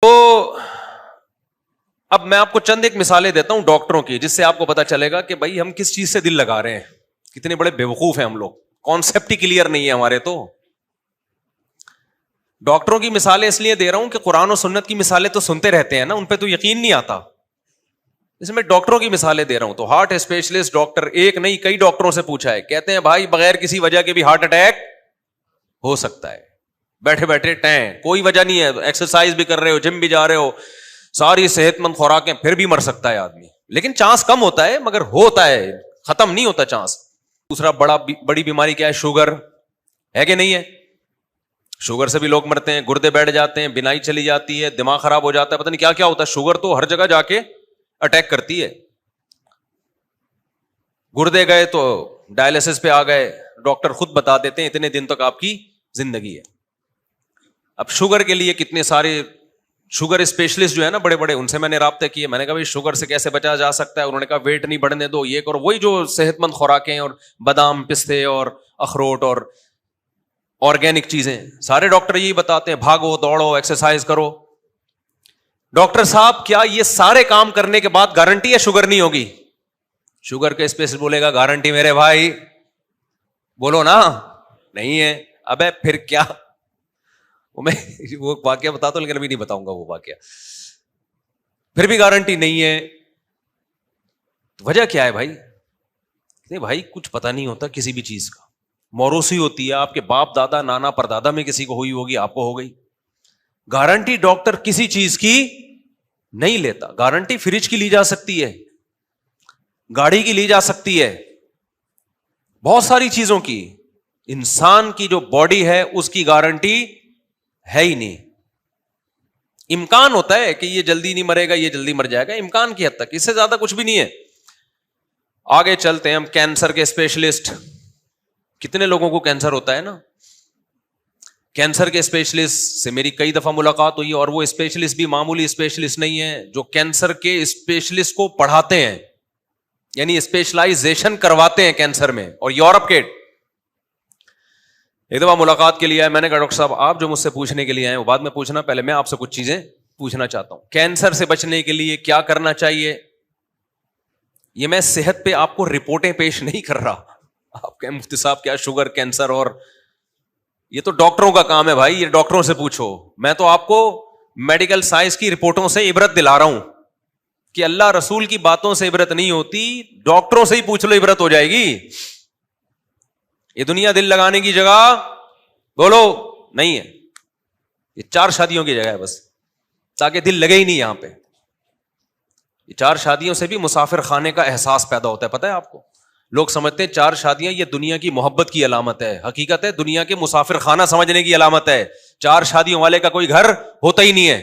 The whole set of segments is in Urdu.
تو اب میں آپ کو چند ایک مثالیں دیتا ہوں ڈاکٹروں کی، جس سے آپ کو پتا چلے گا کہ بھائی ہم کس چیز سے دل لگا رہے ہیں، کتنے بڑے بیوقوف ہیں ہم لوگ، کانسیپٹ ہی کلیئر نہیں ہے ہمارے. تو ڈاکٹروں کی مثالیں اس لیے دے رہا ہوں کہ قرآن و سنت کی مثالیں تو سنتے رہتے ہیں نا، ان پہ تو یقین نہیں آتا، اس میں ڈاکٹروں کی مثالیں دے رہا ہوں. تو ہارٹ اسپیشلسٹ ڈاکٹر ایک نہیں کئی ڈاکٹروں سے پوچھا ہے، کہتے ہیں بھائی بغیر کسی وجہ کے بھی ہارٹ اٹیک ہو سکتا ہے، بیٹھے بیٹھے کوئی وجہ نہیں ہے، ایکسرسائز بھی کر رہے ہو، جم بھی جا رہے ہو، ساری صحت مند خوراکیں، پھر بھی مر سکتا ہے آدمی. لیکن چانس کم ہوتا ہے، مگر ہوتا ہے، ختم نہیں ہوتا چانس. دوسرا بڑی بیماری کیا ہے؟ شوگر ہے کہ نہیں ہے؟ شوگر سے بھی لوگ مرتے ہیں، گردے بیٹھ جاتے ہیں، بینائی چلی جاتی ہے، دماغ خراب ہو جاتا ہے، پتہ نہیں کیا کیا ہوتا ہے. شوگر تو ہر جگہ جا کے اٹیک کرتی ہے. گردے گئے تو ڈائلسس پہ آ گئے، ڈاکٹر خود بتا دیتے ہیں اتنے دن تک آپ کی زندگی ہے. اب شوگر کے لیے کتنے سارے شوگر اسپیشلسٹ جو ہے نا بڑے بڑے، ان سے میں نے رابطے کیے، میں نے کہا بھائی شوگر سے کیسے بچا جا سکتا ہے؟ انہوں نے کہا ویٹ نہیں بڑھنے دو، یہ کرو، وہی جو صحت مند خوراکیں اور بادام پستے اور اخروٹ اور آرگینک چیزیں، سارے ڈاکٹر یہی بتاتے ہیں، بھاگو دوڑو ایکسرسائز کرو. ڈاکٹر صاحب کیا یہ سارے کام کرنے کے بعد گارنٹی ہے شوگر نہیں ہوگی؟ شوگر کے اسپیشلسٹ بولے گا گارنٹی میرے بھائی، بولو نا نہیں ہے. ابے پھر کیا؟ میں وہ واقعہ بتاتا ہوں لیکن ابھی نہیں بتاؤں گا وہ واقعہ. پھر بھی گارنٹی نہیں ہے، وجہ کیا ہے بھائی؟ نہیں بھائی کچھ پتہ نہیں ہوتا کسی بھی چیز کا، موروثی ہوتی ہے، آپ کے باپ دادا نانا پردادا میں کسی کو ہوئی ہوگی، آپ کو ہو گئی. گارنٹی ڈاکٹر کسی چیز کی نہیں لیتا. گارنٹی فریج کی لی جا سکتی ہے، گاڑی کی لی جا سکتی ہے، بہت ساری چیزوں کی. انسان کی جو باڈی ہے اس کی گارنٹی ہے ہی نہیں. امکان ہوتا ہے کہ یہ جلدی نہیں مرے گا، یہ جلدی مر جائے گا، امکان کی حد تک، اس سے زیادہ کچھ بھی نہیں ہے. آگے چلتے ہیں ہم. کینسر کے اسپیشلسٹ، کتنے لوگوں کو کینسر ہوتا ہے نا. کینسر کے اسپیشلسٹ سے میری کئی دفعہ ملاقات ہوئی، اور وہ اسپیشلسٹ بھی معمولی اسپیشلسٹ نہیں ہے، جو کینسر کے اسپیشلسٹ کو پڑھاتے ہیں، یعنی اسپیشلائزیشن کرواتے ہیں کینسر میں. اور یورپ کے ایک دفعہ ملاقات کے لیے آئے، میں نے کہا ڈاکٹر صاحب آپ جو مجھ سے پوچھنے کے لیے آئے وہ بعد میں پوچھنا، پہلے میں آپ سے کچھ چیزیں پوچھنا چاہتا ہوں. کینسر سے بچنے کے لیے کیا کرنا چاہیے؟ یہ میں صحت پہ آپ کو رپورٹیں پیش نہیں کر رہا، آپ کے مفتی صاحب کیا شوگر کینسر، اور یہ تو ڈاکٹروں کا کام ہے بھائی، یہ ڈاکٹروں سے پوچھو. میں تو آپ کو میڈیکل سائنس کی رپورٹوں سے عبرت دلا رہا ہوں کہ اللہ رسول کی باتوں سے عبرت نہیں ہوتی، ڈاکٹروں سے ہی پوچھ لو عبرت ہو جائے گی. یہ دنیا دل لگانے کی جگہ بولو نہیں ہے، یہ 4 شادیوں کی جگہ ہے بس، تاکہ دل لگے ہی نہیں یہاں پہ. یہ 4 شادیوں سے بھی مسافر خانے کا احساس پیدا ہوتا ہے. پتہ ہے آپ کو، لوگ سمجھتے ہیں 4 شادیاں یہ دنیا کی محبت کی علامت ہے، حقیقت ہے دنیا کے مسافر خانہ سمجھنے کی علامت ہے. 4 شادیوں والے کا کوئی گھر ہوتا ہی نہیں ہے،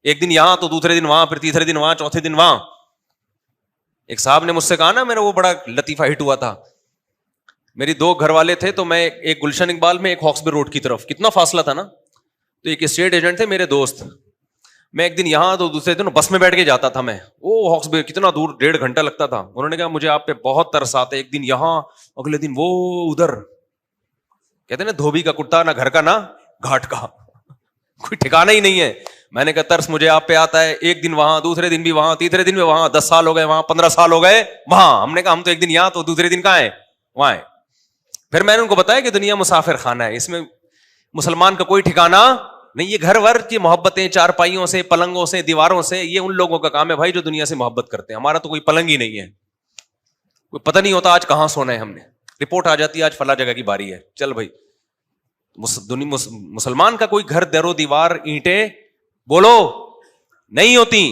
ایک دن یہاں تو دوسرے دن وہاں، پھر تیسرے دن وہاں، چوتھے دن وہاں. ایک صاحب نے مجھ سے کہا نا، میرا وہ بڑا لطیفہ ہٹ ہوا تھا. میری 2 گھر والے تھے، تو میں ایک گلشن اقبال میں، ایک ہاکسبے روڈ کی طرف، کتنا فاصلہ تھا نا. تو ایک اسٹیٹ ایجنٹ تھے میرے دوست، میں ایک دن یہاں تو دوسرے دن بس میں بیٹھ کے جاتا تھا. میں وہ ہاکسبے کتنا دور، 1.5 گھنٹہ لگتا تھا. انہوں نے کہا مجھے آپ پہ بہت ترس آتا ہے، ایک دن یہاں اگلے دن وہ ادھر. کہتے ہیں نا دھوبی کا کتا نہ گھر کا نہ گھاٹ کا، کوئی ٹھکانا ہی نہیں ہے. میں نے کہا ترس مجھے آپ پہ آتا ہے، ایک دن وہاں، دوسرے دن بھی وہاں، تیسرے دن بھی وہاں، 10 سال ہو گئے وہاں، 15 سال ہو گئے وہاں. ہم نے کہا ہم تو ایک دن یہاں تو دوسرے دن کہاں ہیں؟ وہاں ہیں. پھر میں نے ان کو بتایا کہ دنیا مسافر خانہ ہے، اس میں مسلمان کا کوئی ٹھکانہ نہیں. یہ گھر ور کی محبتیں، چارپائیوں سے، پلنگوں سے، دیواروں سے، یہ ان لوگوں کا کام ہے بھائی جو دنیا سے محبت کرتے ہیں. ہمارا تو کوئی پلنگ ہی نہیں ہے، کوئی پتہ نہیں ہوتا آج کہاں سونا ہے ہم نے. رپورٹ آ جاتی ہے آج فلاں جگہ کی باری ہے، چل بھائی. مسلمان کا کوئی گھر، در و دیوار، اینٹیں بولو نہیں ہوتی.